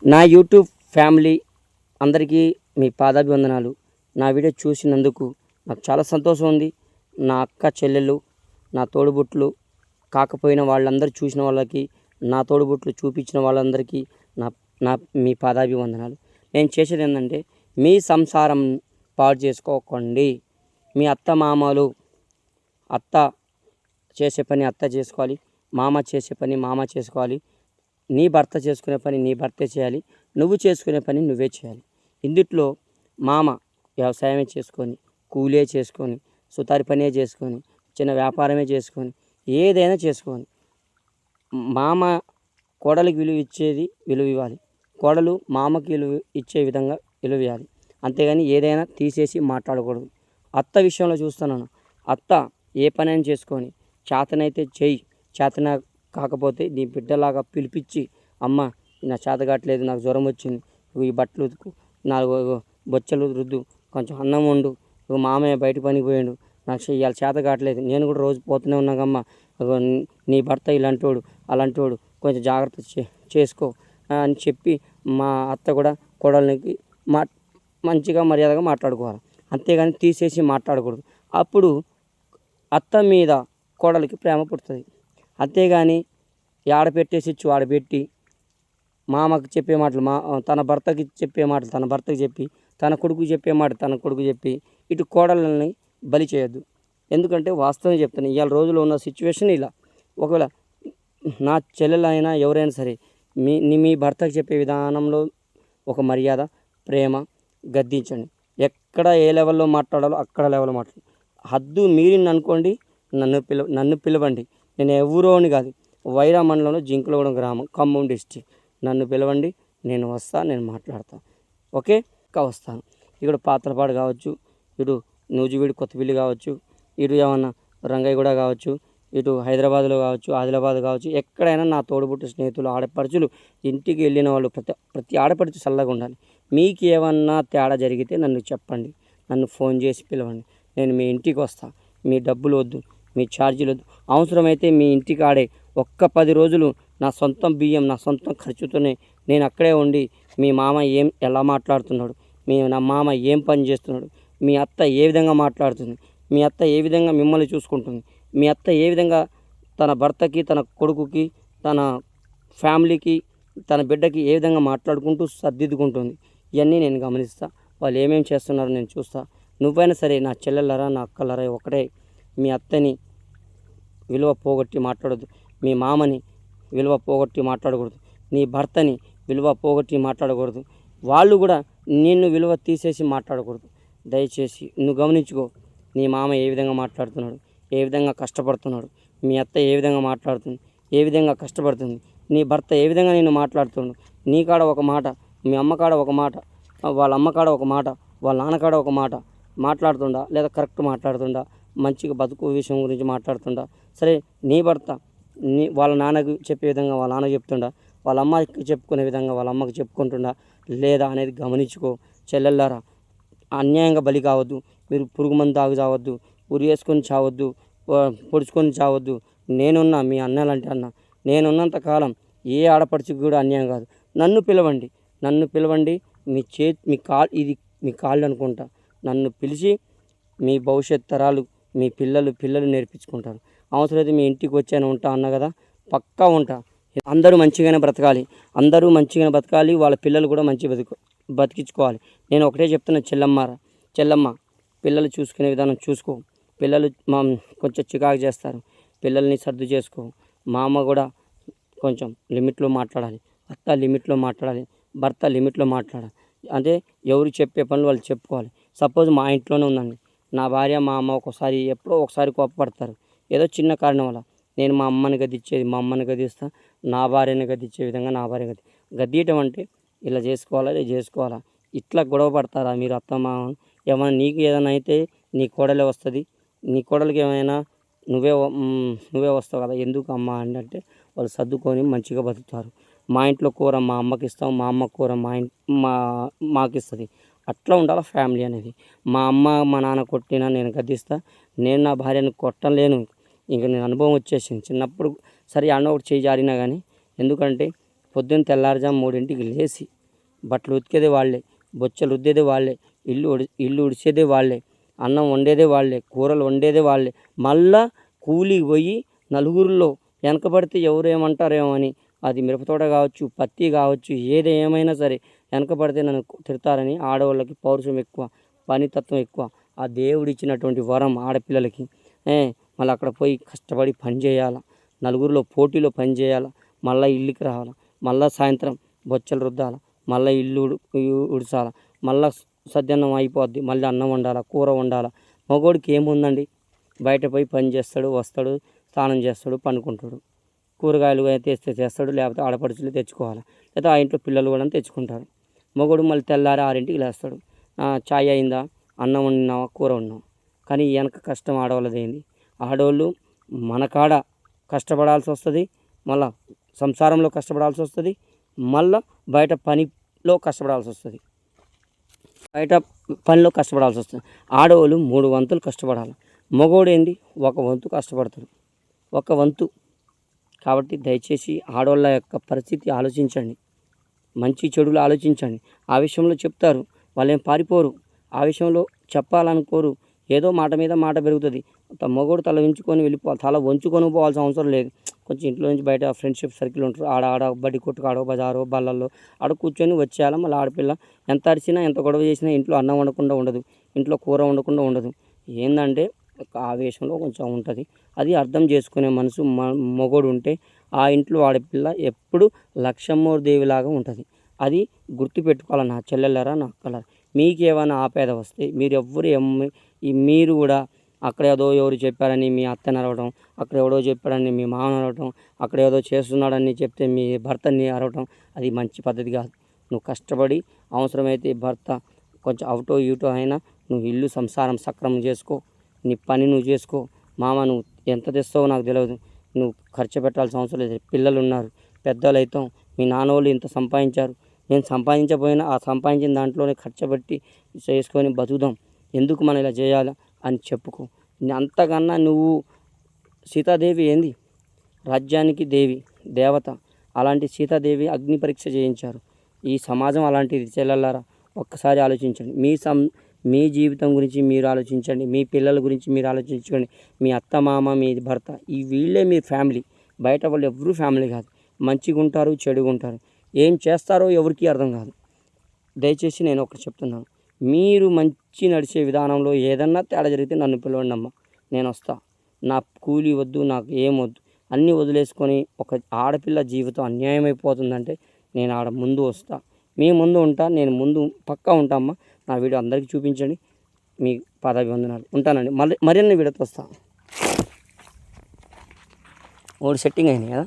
నా YouTube family అందరికీ మీ పాదాభివందనాలు. నా వీడియో చూసినందుకు నాకు చాలా సంతోషం ఉంది. నా అక్క చెల్లెళ్ళు, నా తోడుబుట్లు కాకపోయిన వాళ్ళందరూ చూసిన వాళ్ళకి, నా తోడుబుట్లు చూపించిన వాళ్ళందరికీ నా నా మీ పాదాభివందనాలు. నేను చేసేది ఏంటంటే, మీ సంసారం పాడు చేసుకోకండి. మీ అత్త మామలు, అత్త చేసే పని అత్త చేసుకోవాలి, మామ చేసే పని మామ చేసుకోవాలి. నీ భర్త చేసుకునే పని నీ భర్తే చేయాలి, నువ్వు చేసుకునే పని నువ్వే చేయాలి. ఇందుట్లో మామ వ్యవసాయమే చేసుకొని, కూలే చేసుకొని, సుతారి పనే చేసుకొని, చిన్న వ్యాపారమే చేసుకొని, ఏదైనా చేసుకొని, మామ కోడలికి విలువ ఇవ్వాలి, కోడలు మామకి విలువ ఇచ్చే విధంగా విలువ ఇవ్వాలి. అంతేగాని ఏదైనా తీసేసి మాట్లాడకూడదు. అత్త విషయంలో చూస్తున్నాను, అత్త ఏ పనైనా చేసుకొని, చేతనైతే చెయ్యి, చేతన కాకపోతే నీ బిడ్డలాగా పిలిపించి, అమ్మ నా చేత కావట్లేదు, నాకు జ్వరం వచ్చింది, ఈ బట్టలు ఉతుకు, నాలుగు బొచ్చలు రుద్దు, కొంచెం అన్నం వండు, మామయ్య బయట పనికి పోయాడు, నాకు ఇవాళ చేత కావట్లేదు, నేను కూడా రోజు పోతూనే ఉన్నాగమ్మ, నీ భర్త ఇలాంటోడు అలాంటోడు, కొంచెం జాగ్రత్త చేసుకో అని చెప్పి మా అత్త కూడా కోడలికి మంచిగా మర్యాదగా మాట్లాడుకోవాలి. అంతేగాని తీసేసి మాట్లాడకూడదు. అప్పుడు అత్త మీద కోడలికి ప్రేమ పుడుతుంది. అంతేగాని ఆడపెట్టేసి ఆడపెట్టి మామకు చెప్పే మాటలు తన భర్తకి చెప్పే మాటలు తన భర్తకి చెప్పి, తన కొడుకు చెప్పే మాట తన కొడుకు చెప్పి, ఇటు కోడళ్ళని బలి చేయొద్దు. ఎందుకంటే వాస్తవం చెప్తాను, ఇవాళ రోజులో ఉన్న సిచ్యువేషన్ ఇలా. ఒకవేళ నా చెల్లెలైనా ఎవరైనా సరే మీ భర్తకి చెప్పే విధానంలో ఒక మర్యాద, ప్రేమ గద్దించండి. ఎక్కడ ఏ లెవెల్లో మాట్లాడాలో అక్కడ లెవెల్లో మాట్లాడండి. హద్దు మీరింది అనుకోండి, నన్ను పిలవండి. నేను ఎవరోని కాదు, వైరా మండలంలో జింకులగూడెం గ్రామం, ఖమ్మం డిస్ట్రిక్ట్. నన్ను పిలవండి, నేను వస్తాను, నేను మాట్లాడతాను. ఓకే, ఇంకా వస్తాను. ఇక్కడ పాత్రపాడు కావచ్చు, ఇటు నూజివీడు కొత్తపల్లి కావచ్చు, ఇటు ఏమన్నా రంగయ్యగూడ కావచ్చు, ఇటు హైదరాబాద్లో కావచ్చు, ఆదిలాబాద్ కావచ్చు, ఎక్కడైనా నా తోడుబుట్టు స్నేహితులు ఆడపడుచులు ఇంటికి వెళ్ళిన వాళ్ళు ప్రతి ఆడపడుచు చల్లగా ఉండాలి. మీకు ఏమన్నా తేడా జరిగితే నన్ను చెప్పండి, నన్ను ఫోన్ చేసి పిలవండి, నేను మీ ఇంటికి వస్తాను. మీ డబ్బులు వద్దు, మీ ఛార్జీలు వద్దు. అవసరమైతే మీ ఇంటికి ఆడే ఒక్క 10 రోజులు నా సొంతం బియ్యం, నా సొంతం ఖర్చుతోనే నేను అక్కడే ఉండి, మీ మామ ఎలా మాట్లాడుతున్నాడు, నా మామ ఏం పని చేస్తున్నాడు, మీ అత్త ఏ విధంగా మాట్లాడుతుంది, మీ అత్త ఏ విధంగా మిమ్మల్ని చూసుకుంటుంది, మీ అత్త ఏ విధంగా తన భర్తకి, తన కొడుకుకి, తన ఫ్యామిలీకి, తన బిడ్డకి ఏ విధంగా మాట్లాడుకుంటూ సర్దిద్దుకుంటుంది, ఇవన్నీ నేను గమనిస్తా. వాళ్ళు ఏమేమి చేస్తున్నారో నేను చూస్తా. నువ్వైనా సరే నా చెల్లెళ్ళరా, నా అక్కలరా ఒకటే. మీ అత్తని విలువ పోగొట్టి మాట్లాడొద్దు, మీ మామని విలువ పోగొట్టి మాట్లాడకూడదు, నీ భర్తని విలువ పోగొట్టి మాట్లాడకూడదు, వాళ్ళు కూడా నిన్ను విలువ తీసేసి మాట్లాడకూడదు. దయచేసి నువ్వు గమనించుకో, నీ మామ ఏ విధంగా మాట్లాడుతున్నాడు, ఏ విధంగా కష్టపడుతున్నాడు, మీ అత్త ఏ విధంగా మాట్లాడుతుంది, ఏ విధంగా కష్టపడుతుంది, నీ భర్త ఏ విధంగా నేను మాట్లాడుతున్నాడు. నీ కాడ ఒక మాట, మీ అమ్మ కాడ ఒక మాట, వాళ్ళ అమ్మ కాడ ఒక మాట, వాళ్ళ నాన్న కాడ ఒక మాట మాట్లాడుతుండా, లేదా కరెక్ట్ మాట్లాడుతుండా, మంచిగా బతుకు విషయం గురించి మాట్లాడుతుండా. సరే, నీ భర్త వాళ్ళ నాన్నకి చెప్పే విధంగా వాళ్ళ నాన్న చెప్తుండా, వాళ్ళ అమ్మకి చెప్పుకునే విధంగా వాళ్ళ అమ్మకి చెప్పుకుంటుండా లేదా అనేది గమనించుకో. చెల్లెళ్ళారా, అన్యాయంగా బలి కావద్దు. మీరు పురుగు మందు తాగు చావద్దు, ఉరి వేసుకొని చావద్దు, పొడుచుకొని చావద్దు. నేనున్నా, మీ అన్నలాంటి అన్న, నేనున్నంత కాలం ఏ ఆడపడుచుకు కూడా అన్యాయం కాదు. నన్ను పిలవండి. ఇది మీ కాళ్ళు అనుకుంటా. నన్ను పిలిచి మీ భవిష్యత్ తరాలు, మీ పిల్లలు నేర్పించుకుంటారు. అవసరమైతే మీ ఇంటికి వచ్చాను ఉంటా అన్న కదా, పక్కా ఉంటా. అందరూ మంచిగానే బ్రతకాలి, వాళ్ళ పిల్లలు కూడా మంచి బతికించుకోవాలి. నేను ఒకటే చెప్తున్నా, చెల్లమ్మ పిల్లలు చూసుకునే విధానం చూసుకో. పిల్లలు కొంచెం చికాకు చేస్తారు, పిల్లల్ని సర్దు చేసుకో. మా అమ్మ కూడా కొంచెం లిమిట్లో మాట్లాడాలి, అత్త లిమిట్లో మాట్లాడాలి, భర్త లిమిట్లో మాట్లాడాలి. అంటే ఎవరు చెప్పే పనులు వాళ్ళు చెప్పుకోవాలి. సపోజ్ మా ఇంట్లోనే ఉందండి, నా భార్య మా అమ్మ ఎప్పుడో ఒకసారి కోపపడతారు, ఏదో చిన్న కారణం వల్ల. నేను మా అమ్మని గద్దిస్తా, నా భార్యని గద్దించే విధంగా నా భార్య గద్దీయటం అంటే ఇలా చేసుకోవాలా, ఇట్లా గొడవ పడతారా మీరు అత్త మామ? ఏమైనా నీకు ఏదైనా అయితే నీ కోడలే వస్తుంది, నీ కోడలికి ఏమైనా నువ్వే వస్తావు కదా, ఎందుకు అమ్మ అంటే వాళ్ళు సర్దుకొని మంచిగా బతుకుతారు. మా ఇంట్లో కూర మా అమ్మకి ఇస్తాం, మా అమ్మ కూర మాకు ఇస్తుంది. అట్లా ఉండాలి ఫ్యామిలీ అనేది. మా అమ్మ మా నాన్న కొట్టినా నేను గద్దిస్తా, నేను నా భార్యను కొట్టలేను. ఇంకా నేను అనుభవం వచ్చేసింది చిన్నప్పుడు. సరే అన్న ఒకటి చేయి జారినా కానీ, ఎందుకంటే పొద్దున్న తెల్లారుజాము 3ంటికి లేచి బట్టలు ఉతికేదే వాళ్ళే, బొచ్చలు రుద్దేదే వాళ్ళే, ఇల్లు ఉడిచేదే వాళ్ళే, అన్నం వండేదే వాళ్ళే, కూరలు వండేదే వాళ్ళే. మళ్ళా కూలికి పోయి నలుగురిలో వెనకబడితే ఎవరు ఏమంటారేమో అని, అది మిరపతోట కావచ్చు, పత్తి కావచ్చు, ఏమైనా సరే వెనకబడితే నన్ను తిడతారని ఆడవాళ్ళకి పౌరుషం ఎక్కువ, పనితత్వం ఎక్కువ. ఆ దేవుడు ఇచ్చినటువంటి వరం ఆడపిల్లలకి. మళ్ళీ అక్కడ పోయి కష్టపడి పని చేయాలి, నలుగురిలో పోటీలో పని చేయాలి, మళ్ళీ ఇల్లుకి రావాలి, మళ్ళీ సాయంత్రం బొచ్చలు రుద్దాలి, మళ్ళీ ఇల్లు ఉడచాలి, మళ్ళీ సద్యాన్నం అయిపోద్ది, మళ్ళీ అన్నం వండాలి, కూర వండాలి. మగోడికి ఏముందండి, బయట పోయి పని చేస్తాడు, వస్తాడు, స్నానం చేస్తాడు, పండుకుంటాడు, కూరగాయలు తెస్తే చేస్తాడు, లేకపోతే ఆడపడుచులు తెచ్చుకోవాలి, లేకపోతే ఆ ఇంట్లో పిల్లలు కూడా తెచ్చుకుంటారు. మగోడు మళ్ళీ తెల్లారి 6ంటికి లేస్తాడు, చాయ్ అయిందా, అన్నం వండినావా, కూర వండినావా. కానీ వెనక కష్టం ఆడవాళ్ళది ఏంది? ఆడవాళ్ళు మన కాడ కష్టపడాల్సి వస్తుంది, మళ్ళీ సంసారంలో కష్టపడాల్సి వస్తుంది, మళ్ళీ బయట పనిలో కష్టపడాల్సి వస్తుంది, ఆడవాళ్ళు 3 వంతులు కష్టపడాలి. మగోడు ఏంది, 1 వంతు కష్టపడతాడు, 1 వంతు. కాబట్టి దయచేసి ఆడవాళ్ళ యొక్క పరిస్థితి ఆలోచించండి, మంచి చెడులు ఆలోచించండి. ఆ విషయంలో చెప్తారు, వాళ్ళు ఏం పారిపోరు, ఆ విషయంలో చెప్పాలనుకోరు. ఏదో మాట మీద మాట పెరుగుతుంది. మగోడు తల వెళ్ళిపోవాలి, తల వంచుకొని పోవాల్సిన అవసరం లేదు. కొంచెం ఇంట్లో నుంచి బయట ఫ్రెండ్షిప్ సర్కిల్ ఉంటారు, ఆడ బడ్డీ కొట్టుకాడో బజారో బళ్ళల్లో ఆడ కూర్చొని వచ్చేయాలి. మళ్ళీ ఆడపిల్ల ఎంత అరిచినా ఎంత గొడవ చేసినా ఇంట్లో అన్నం వండకుండా ఉండదు, ఇంట్లో కూర వండకుండా ఉండదు. ఏంటంటే ఆవేశంలో కొంచెం ఉంటుంది. అది అర్థం చేసుకునే మనసు మగోడు ఉంటే ఆ ఇంట్లో ఆడపిల్ల ఎప్పుడు లక్ష్మమ్మోరు దేవిలాగా ఉంటుంది. అది గుర్తుపెట్టుకోవాలి నా చెల్లెళ్ళరా, నా అక్కలారా. మీకు ఏమైనా ఆపేద వస్తే మీరు కూడా అక్కడ ఏదో ఎవరు చెప్పారని మీ అత్తని అరవడం, అక్కడ ఎవడో చెప్పాడని మీ మామని అరవడం, అక్కడ ఏదో చేస్తున్నాడని చెప్తే మీ భర్తని అరవడం, అది మంచి పద్ధతి కాదు. నువ్వు కష్టపడి అవసరమైతే భర్త కొంచెం అవుటో ఇటో అయినా నువ్వు ఇల్లు సంసారం సక్రమం చేసుకో, నీ పని నువ్వు చేసుకో. మామ నువ్వు ఎంత తెస్తావో నాకు తెలియదు, నువ్వు ఖర్చు పెట్టాల్సిన అవసరం లేదు. పిల్లలు ఉన్నారు, పెద్దలు అవుతాం, మీ నాన్న వాళ్ళు ఇంత సంపాదించారు, నేను సంపాదించకపోయినా ఆ సంపాదించిన దాంట్లోనే ఖర్చు పెట్టి చేసుకొని బతుకుదాం, ఎందుకు మనం ఇలా చేయాలి అని చెప్పుకో. అంతకన్నా నువ్వు సీతాదేవి ఏంది, రాజ్యానికి దేవత. అలాంటి సీతాదేవి అగ్ని పరీక్ష చేయించారు. ఈ సమాజం అలాంటిది. చెల్లెళ్ళారా, ఒక్కసారి ఆలోచించండి. మీ జీవితం గురించి మీరు ఆలోచించండి, మీ పిల్లల గురించి మీరు ఆలోచించుకోండి. మీ అత్త మామ, మీ భర్త, వీళ్ళే మీ ఫ్యామిలీ. బయట వాళ్ళు ఎవరూ ఫ్యామిలీ కాదు. మంచిగా ఉంటారు, చెడుగా ఉంటారు, ఏం చేస్తారో ఎవరికి అర్థం కాదు. దయచేసి నేను ఒకటి చెప్తున్నాను, మీరు మంచి నడిచే విధానంలో ఏదన్నా తేడా జరిగితే నన్ను పిలవండి అమ్మ, నేను వస్తా. నా కూలీ వద్దు, నాకు ఏం వద్దు, అన్నీ వదిలేసుకొని ఒక ఆడపిల్ల జీవితం అన్యాయం అయిపోతుందంటే నేను ఆడ ముందు వస్తా, మీ ముందు ఉంటా, నేను ముందు పక్కా ఉంటా అమ్మ. నా వీడియో అందరికీ చూపించండి. మీ పాదాభివందనాలు. ఉంటానండి. మరిన్ని వీడియోతో వస్తా. 3 సెట్టింగ్ అయినాయి కదా.